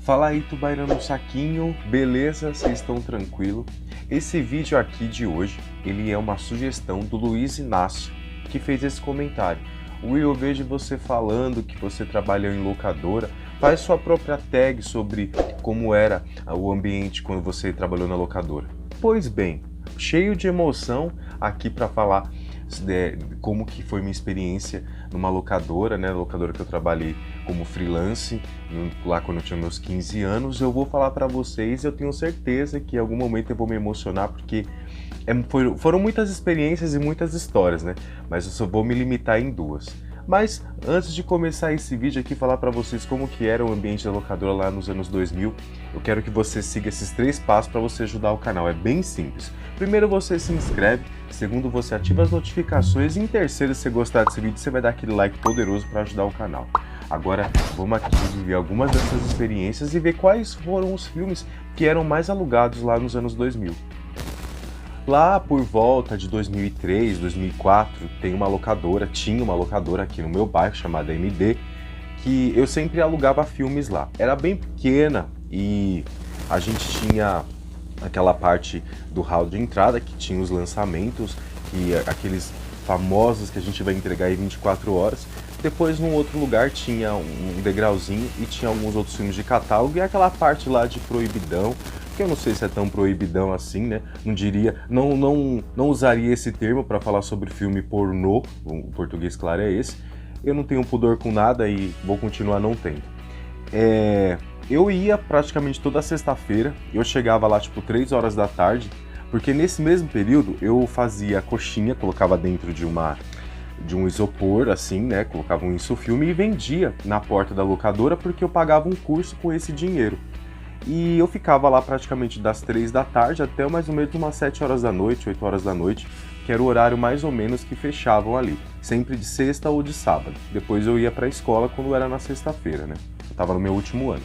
Fala aí, tubarão no saquinho, beleza? Vocês estão tranquilo? Esse vídeo aqui de hoje, ele é uma sugestão do Luiz Inácio, que fez esse comentário. Will, eu vejo você falando que você trabalhou em locadora, faz sua própria tag sobre como era o ambiente quando você trabalhou na locadora. Pois bem, cheio de emoção aqui para falar como que foi minha experiência numa locadora, né, locadora que eu trabalhei como freelance, lá quando eu tinha meus 15 anos, eu vou falar para vocês, eu tenho certeza que em algum momento eu vou me emocionar, porque foram muitas experiências e muitas histórias, né, mas eu só vou me limitar em duas. Mas antes de começar esse vídeo aqui, falar para vocês como que era o ambiente da locadora lá nos anos 2000, eu quero que você siga esses 3 passos para você ajudar o canal, é bem simples. Primeiro, você se inscreve, segundo, você ativa as notificações e em terceiro, se você gostar desse vídeo, você vai dar aquele like poderoso para ajudar o canal. Agora, vamos aqui viver algumas dessas experiências e ver quais foram os filmes que eram mais alugados lá nos anos 2000. Lá por volta de 2003, 2004, tinha uma locadora aqui no meu bairro chamada MD, que eu sempre alugava filmes lá. Era bem pequena e a gente tinha aquela parte do hall de entrada que tinha os lançamentos, aqueles famosos que a gente vai entregar em 24 horas. Depois, num outro lugar, tinha um degrauzinho e tinha alguns outros filmes de catálogo e aquela parte lá de proibidão, que eu não sei se é tão proibidão assim, né? Não diria, não usaria esse termo para falar sobre filme pornô, o português claro é esse. Eu não tenho pudor com nada e vou continuar não tendo. Eu ia praticamente toda sexta-feira, eu chegava lá tipo 3 horas da tarde, porque nesse mesmo período eu fazia coxinha, colocava dentro de um isopor, assim, né? Colocava um insufilme e vendia na porta da locadora porque eu pagava um curso com esse dinheiro. E eu ficava lá praticamente das 3 da tarde até mais ou menos umas 7 horas da noite, 8 horas da noite, que era o horário mais ou menos que fechavam ali, sempre de sexta ou de sábado. Depois eu ia para a escola quando era na sexta-feira, né? Eu estava no meu último ano.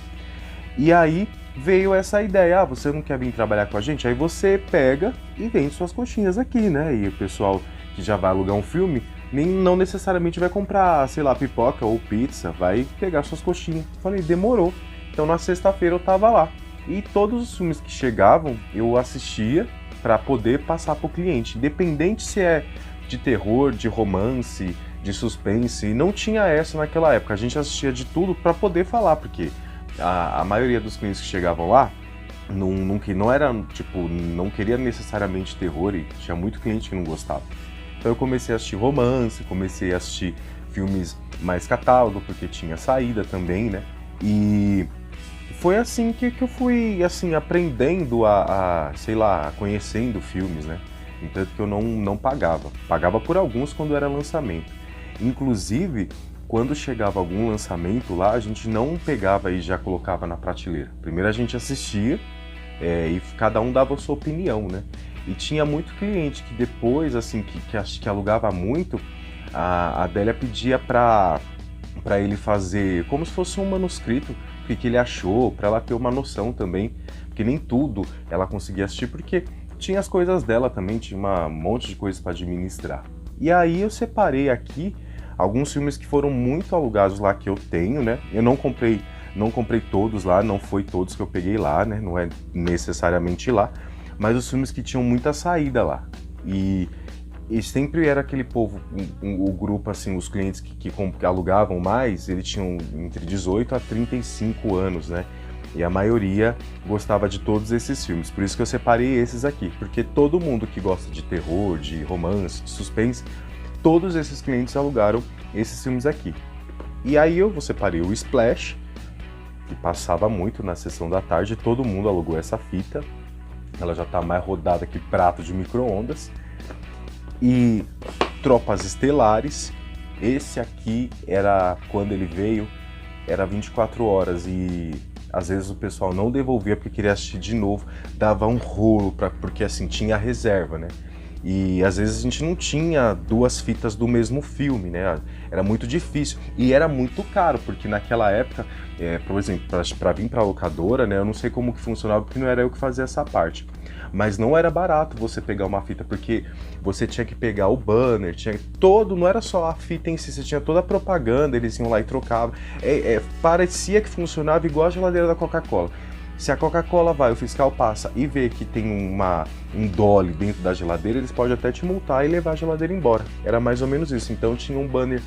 E aí veio essa ideia, você não quer vir trabalhar com a gente? Aí você pega e vende suas coxinhas aqui, né? E o pessoal que já vai alugar um filme, não necessariamente vai comprar, sei lá, pipoca ou pizza, vai pegar suas coxinhas. Falei, demorou. Então na sexta-feira eu tava lá. E todos os filmes que chegavam, eu assistia para poder passar pro cliente. Independente se é de terror, de romance, de suspense, não tinha essa naquela época. A gente assistia de tudo para poder falar, porque a maioria dos clientes que chegavam lá não era, tipo, não queria necessariamente terror e tinha muito cliente que não gostava. Então eu comecei a assistir romance, comecei a assistir filmes mais catálogo, porque tinha saída também, né? E foi assim que eu fui, assim, aprendendo sei lá, conhecendo filmes, né? Entanto que eu não pagava. Pagava por alguns quando era lançamento. Inclusive, quando chegava algum lançamento lá, a gente não pegava e já colocava na prateleira. Primeiro a gente assistia e cada um dava a sua opinião, né? E tinha muito cliente que depois, assim, que alugava muito, a Adélia pedia pra ele fazer como se fosse um manuscrito, o que ele achou, para ela ter uma noção também, porque nem tudo ela conseguia assistir, porque tinha as coisas dela também, tinha um monte de coisas para administrar. E aí eu separei aqui alguns filmes que foram muito alugados lá que eu tenho, né? Eu não comprei todos lá, não foi todos que eu peguei lá, né? Não é necessariamente lá, mas os filmes que tinham muita saída lá. E sempre era aquele povo, o grupo, assim, os clientes que alugavam mais, eles tinham entre 18 a 35 anos, né? E a maioria gostava de todos esses filmes. Por isso que eu separei esses aqui, porque todo mundo que gosta de terror, de romance, de suspense, todos esses clientes alugaram esses filmes aqui. E aí eu separei o Splash, que passava muito na sessão da tarde, todo mundo alugou essa fita. Ela já tá mais rodada que prato de micro-ondas. E Tropas Estelares, esse aqui era, quando ele veio, era 24 horas e às vezes o pessoal não devolvia porque queria assistir de novo, dava um rolo, porque assim, tinha reserva, né? E às vezes a gente não tinha duas fitas do mesmo filme, né? Era muito difícil e era muito caro, porque naquela época, por exemplo, para vir para a locadora, né? Eu não sei como que funcionava, porque não era eu que fazia essa parte. Mas não era barato você pegar uma fita, porque você tinha que pegar o banner, não era só a fita em si, você tinha toda a propaganda, eles iam lá e trocavam. Parecia que funcionava igual a geladeira da Coca-Cola. Se a Coca-Cola o fiscal passa e vê que tem um dolly dentro da geladeira, eles podem até te multar e levar a geladeira embora. Era mais ou menos isso. Então tinha um banner,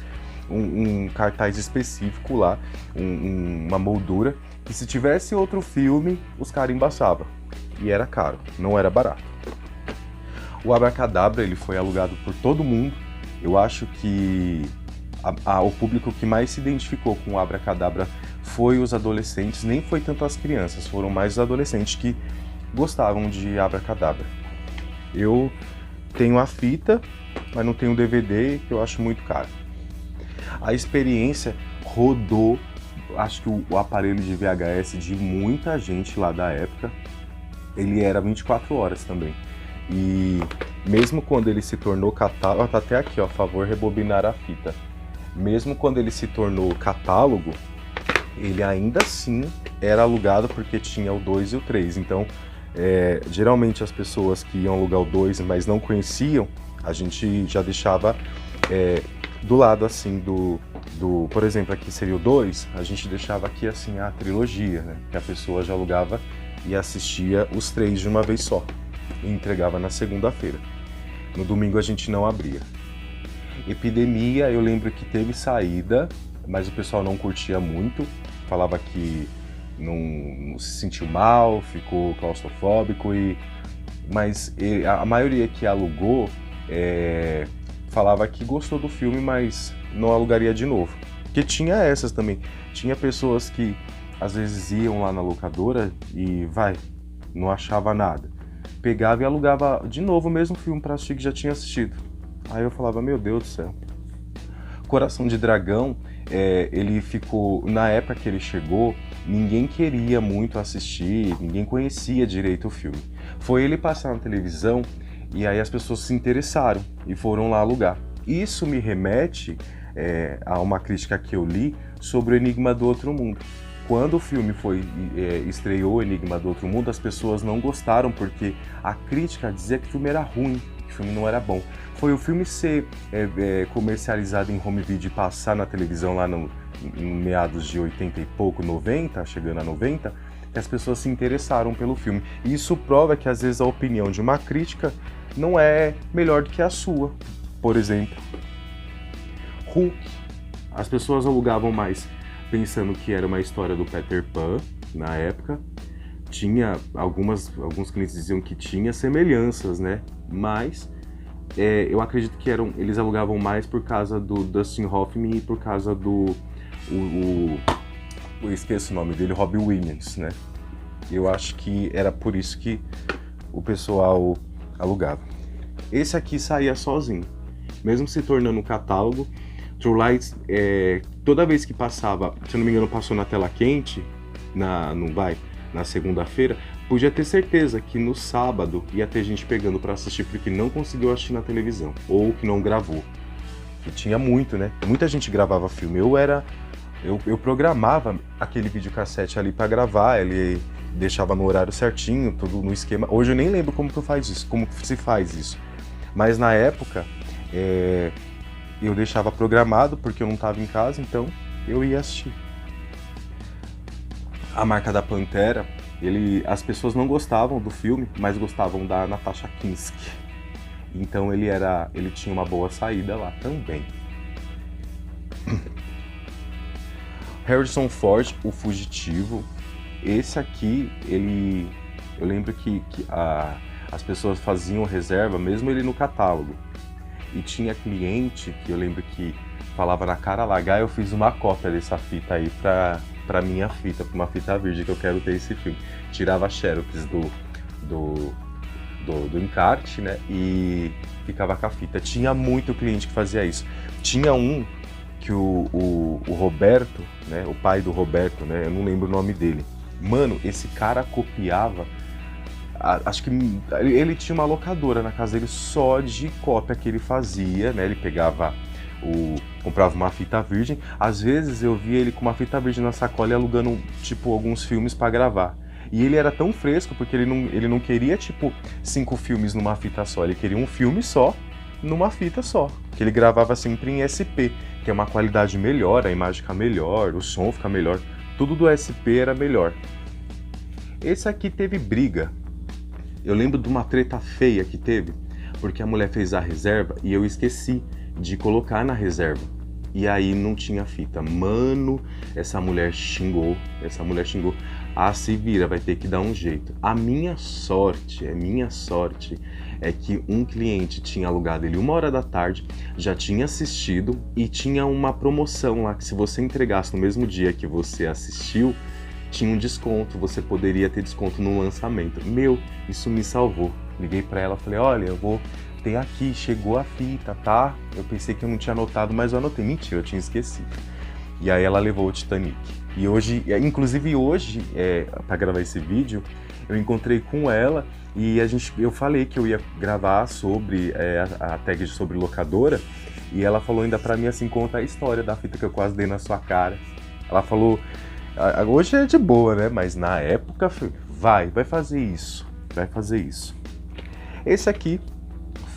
um cartaz específico lá, uma moldura, que se tivesse outro filme, os caras embaçavam. E era caro, não era barato. O Abracadabra, ele foi alugado por todo mundo. Eu acho que o público que mais se identificou com o Abracadabra foi os adolescentes, nem foi tanto as crianças, foram mais os adolescentes que gostavam de Abracadabra. Eu tenho a fita, mas não tenho o DVD, que eu acho muito caro. A experiência rodou, acho que o aparelho de VHS de muita gente lá da época, ele era 24 horas também. E mesmo quando ele se tornou catálogo, tá até aqui, ó, favor rebobinar a fita. Mesmo quando ele se tornou catálogo, ele ainda assim era alugado porque tinha o 2 e o 3. Então, geralmente as pessoas que iam alugar o 2, mas não conheciam, a gente já deixava do lado assim por exemplo, aqui seria o 2, a gente deixava aqui assim a trilogia, né? Que a pessoa já alugava e assistia os 3 de uma vez só e entregava na segunda-feira. No domingo a gente não abria. Epidemia, eu lembro que teve saída, mas o pessoal não curtia muito, falava que não se sentiu mal, ficou claustrofóbico, mas a maioria que alugou falava que gostou do filme, mas não alugaria de novo. Porque tinha essas também, tinha pessoas que às vezes iam lá na locadora e não achava nada. Pegava e alugava de novo o mesmo filme para assistir que já tinha assistido. Aí eu falava, meu Deus do céu. Coração de Dragão, ele ficou, na época que ele chegou, ninguém queria muito assistir, ninguém conhecia direito o filme. Foi ele passar na televisão e aí as pessoas se interessaram e foram lá alugar. Isso me remete a uma crítica que eu li sobre o Enigma do Outro Mundo. Quando o filme estreou o Enigma do Outro Mundo, as pessoas não gostaram porque a crítica dizia que o filme era ruim, que o filme não era bom. Foi o filme ser comercializado em home video e passar na televisão lá no meados de 80 e pouco, 90, chegando a 90, que as pessoas se interessaram pelo filme. E isso prova que às vezes a opinião de uma crítica não é melhor do que a sua. Por exemplo, Hulk. As pessoas alugavam mais pensando que era uma história do Peter Pan na época. Tinha alguns clientes diziam que tinha semelhanças, né? Mas eu acredito que eles alugavam mais por causa do Dustin Hoffman e por causa eu esqueço o nome dele, Robbie Williams, né? Eu acho que era por isso que o pessoal alugava. Esse aqui saía sozinho, mesmo se tornando um catálogo. True Lies, toda vez que passava, se eu não me engano, passou na tela quente, na segunda-feira, podia ter certeza que no sábado ia ter gente pegando para assistir porque não conseguiu assistir na televisão, ou que não gravou. E tinha muito, né? Muita gente gravava filme. Eu programava aquele videocassete ali para gravar, ele deixava no horário certinho, tudo no esquema. Hoje eu nem lembro como que se faz isso. Mas na época, eu deixava programado porque eu não estava em casa, então eu ia assistir. A Marca da Pantera, as pessoas não gostavam do filme, mas gostavam da Natasha Kinski. Então ele tinha uma boa saída lá também. Harrison Ford, O Fugitivo. Esse aqui, eu lembro que as pessoas faziam reserva, mesmo ele no catálogo. E tinha cliente que eu lembro que falava na cara larga, eu fiz uma cópia dessa fita aí pra minha fita, pra uma fita virgem que eu quero ter esse filme. Tirava xerox do encarte, né, e ficava com a fita. Tinha muito cliente que fazia isso. Tinha um que o Roberto, né, o pai do Roberto, né, eu não lembro o nome dele. Mano, esse cara copiava acho que ele tinha uma locadora na casa dele só de cópia que ele fazia, né? Ele pegava comprava uma fita virgem. Às vezes eu via ele com uma fita virgem na sacola e alugando, tipo, alguns filmes pra gravar. E ele era tão fresco porque ele não queria, tipo, 5 filmes numa fita só. Ele queria um filme só, numa fita só. Que ele gravava sempre em SP, que é uma qualidade melhor, a imagem fica melhor, o som fica melhor. Tudo do SP era melhor. Esse aqui teve briga. Eu lembro de uma treta feia que teve, porque a mulher fez a reserva e eu esqueci de colocar na reserva. E aí não tinha fita. Mano, essa mulher xingou. Ah, se vira, vai ter que dar um jeito. A minha sorte é que um cliente tinha alugado ele 1h da tarde, já tinha assistido e tinha uma promoção lá que se você entregasse no mesmo dia que você assistiu, tinha um desconto, você poderia ter desconto no lançamento. Meu, isso me salvou. Liguei pra ela, falei, olha, eu vou ter aqui, chegou a fita, tá? Eu pensei que eu não tinha anotado, mas eu anotei. Mentira, eu tinha esquecido. E aí ela levou o Titanic. E hoje, inclusive hoje, pra gravar esse vídeo, eu encontrei com ela e eu falei que eu ia gravar sobre a tag sobre locadora, e ela falou ainda pra mim assim, conta a história da fita que eu quase dei na sua cara. Ela falou, hoje é de boa, né? Mas na época, vai fazer isso. Esse aqui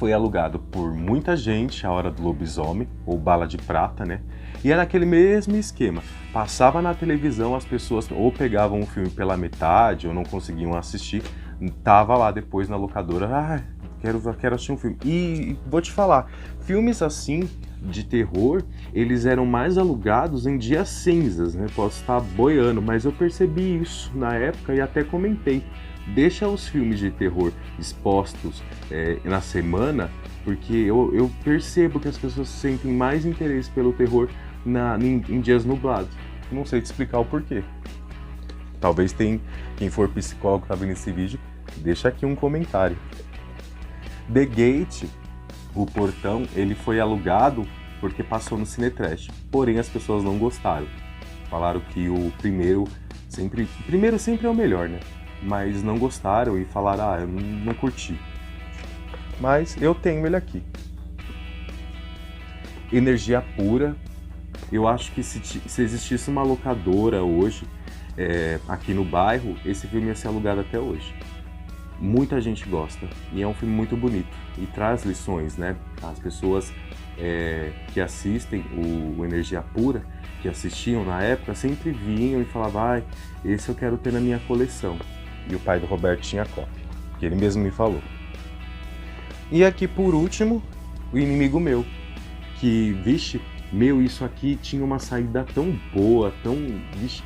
foi alugado por muita gente, A Hora do Lobisomem, ou Bala de Prata, né? E era aquele mesmo esquema. Passava na televisão, as pessoas ou pegavam o filme pela metade, ou não conseguiam assistir. Tava lá depois na locadora, quero assistir um filme. E vou te falar, filmes assim, de terror, eles eram mais alugados em dias cinzas, né? Posso estar boiando, mas eu percebi isso na época e até comentei. Deixa os filmes de terror expostos na semana, porque eu percebo que as pessoas sentem mais interesse pelo terror em dias nublados. Não sei te explicar o porquê. Talvez quem for psicólogo tá vendo esse vídeo, deixa aqui um comentário. The Gate, o portão, ele foi alugado porque passou no Cinetrash. Porém, as pessoas não gostaram. Falaram que o primeiro sempre é o melhor, né? Mas não gostaram e falaram, eu não curti. Mas eu tenho ele aqui. Energia Pura. Eu acho que se existisse uma locadora hoje, aqui no bairro, esse filme ia ser alugado até hoje. Muita gente gosta. E é um filme muito bonito. E traz lições, né? As pessoas que assistem o Energia Pura, que assistiam na época, sempre vinham e falavam, esse eu quero ter na minha coleção. E o pai do Roberto tinha cópia, que ele mesmo me falou. E aqui por último, O Inimigo Meu, que, vixe, isso aqui tinha uma saída tão boa, vixe,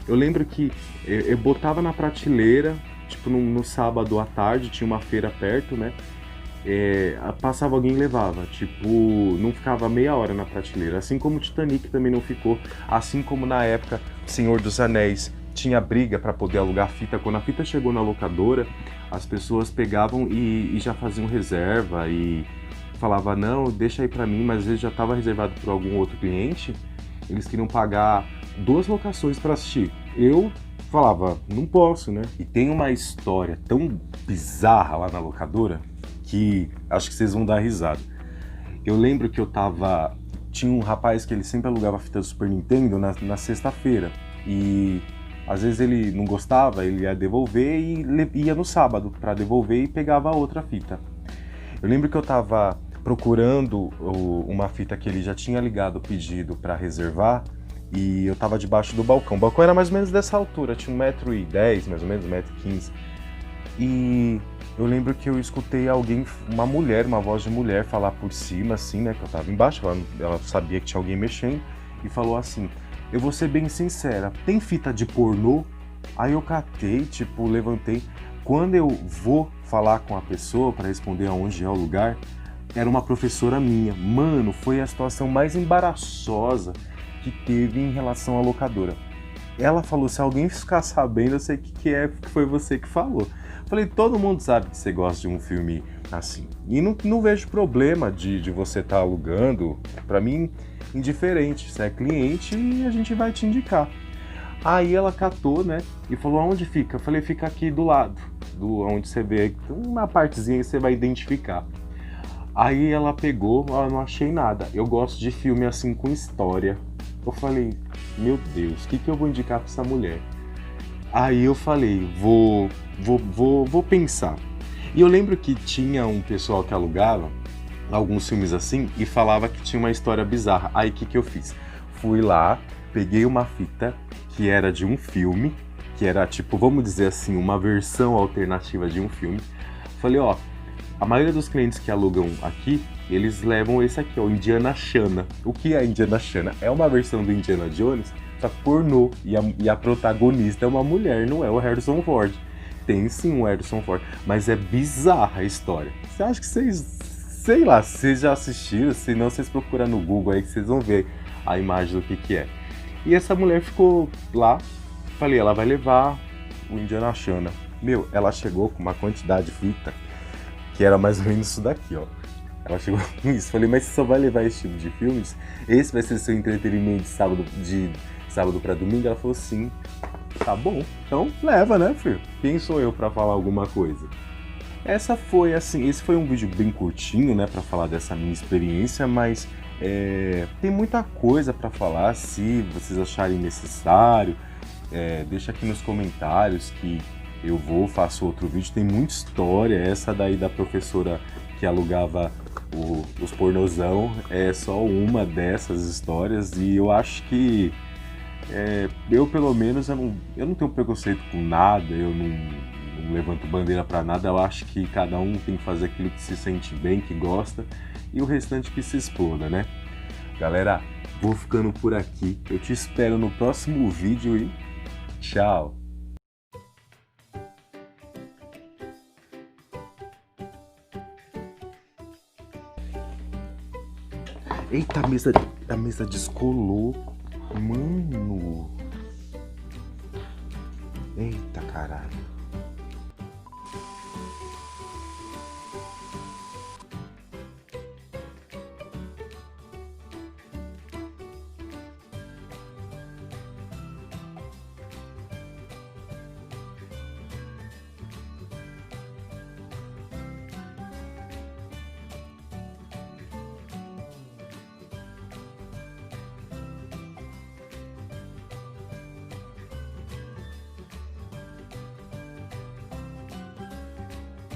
eu lembro que eu botava na prateleira, tipo no sábado à tarde, tinha uma feira perto, né? Passava alguém e levava, tipo, não ficava meia hora na prateleira, assim como o Titanic também não ficou, assim como na época Senhor dos Anéis, tinha briga para poder alugar fita. Quando a fita chegou na locadora, as pessoas pegavam e já faziam reserva e falava não, deixa aí para mim, mas às vezes já estava reservado por algum outro cliente. Eles queriam pagar 2 locações para assistir. Eu falava, não posso, né? E tem uma história tão bizarra lá na locadora que acho que vocês vão dar risada. Eu lembro que tinha um rapaz que ele sempre alugava fita do Super Nintendo na sexta-feira e às vezes ele não gostava, ele ia devolver e ia no sábado para devolver e pegava outra fita. Eu lembro que eu tava procurando uma fita que ele já tinha ligado o pedido para reservar e eu tava debaixo do balcão. O balcão era mais ou menos dessa altura, tinha 1,10 m, mais ou menos, 1,15 m. E eu lembro que eu escutei uma voz de mulher falar por cima, assim, né, que eu tava embaixo, ela sabia que tinha alguém mexendo e falou assim, eu vou ser bem sincera, tem fita de pornô? Aí eu catei, tipo, levantei. Quando eu vou falar com a pessoa para responder aonde é o lugar, era uma professora minha. Mano, foi a situação mais embaraçosa que teve em relação à locadora. Ela falou, se alguém ficar sabendo, eu sei que foi você que falou. Falei, todo mundo sabe que você gosta de um filme assim. E não vejo problema de você estar alugando. Pra mim, indiferente. Você é cliente e a gente vai te indicar. Aí ela catou, né? E falou, aonde fica? Eu falei, fica aqui do lado. onde você vê uma partezinha que você vai identificar. Aí ela pegou, eu não achei nada. Eu gosto de filme assim com história. Eu falei, meu Deus, o que eu vou indicar pra essa mulher? Aí eu falei, vou pensar. E eu lembro que tinha um pessoal que alugava alguns filmes assim e falava que tinha uma história bizarra. Aí o que eu fiz? Fui lá, peguei uma fita que era de um filme, que era tipo, vamos dizer assim, uma versão alternativa de um filme. Falei, ó, a maioria dos clientes que alugam aqui, eles levam esse aqui, ó, Indiana Shana. O que é Indiana Shana? É uma versão do Indiana Jones, só que pornô. E a protagonista é uma mulher, não é o Harrison Ford. Tem sim um Harrison Ford, mas é bizarra a história. Você acha que vocês, sei lá, vocês já assistiram? Se não, vocês procuram no Google aí que vocês vão ver a imagem do que é. E essa mulher ficou lá, falei, ela vai levar o Indiana Shana. Meu, ela chegou com uma quantidade de fita que era mais ou menos isso daqui, ó. Ela chegou com isso. Falei, mas você só vai levar esse tipo de filmes? Esse vai ser seu entretenimento de sábado pra domingo? Ela falou, sim. Tá bom, então leva, né, filho? Quem sou eu pra falar alguma coisa? Esse foi um vídeo bem curtinho, né, pra falar dessa minha experiência, mas tem muita coisa pra falar. Se vocês acharem necessário, deixa aqui nos comentários que eu faço outro vídeo. Tem muita história. Essa daí da professora que alugava os pornozão é só uma dessas histórias, e eu acho que eu, pelo menos, eu não tenho preconceito com nada, eu não levanto bandeira pra nada. Eu acho que cada um tem que fazer aquilo que se sente bem, que gosta, e o restante que se exploda, né? Galera, vou ficando por aqui. Eu te espero no próximo vídeo e tchau! Eita, a mesa descolou. Mano. Eita, caralho.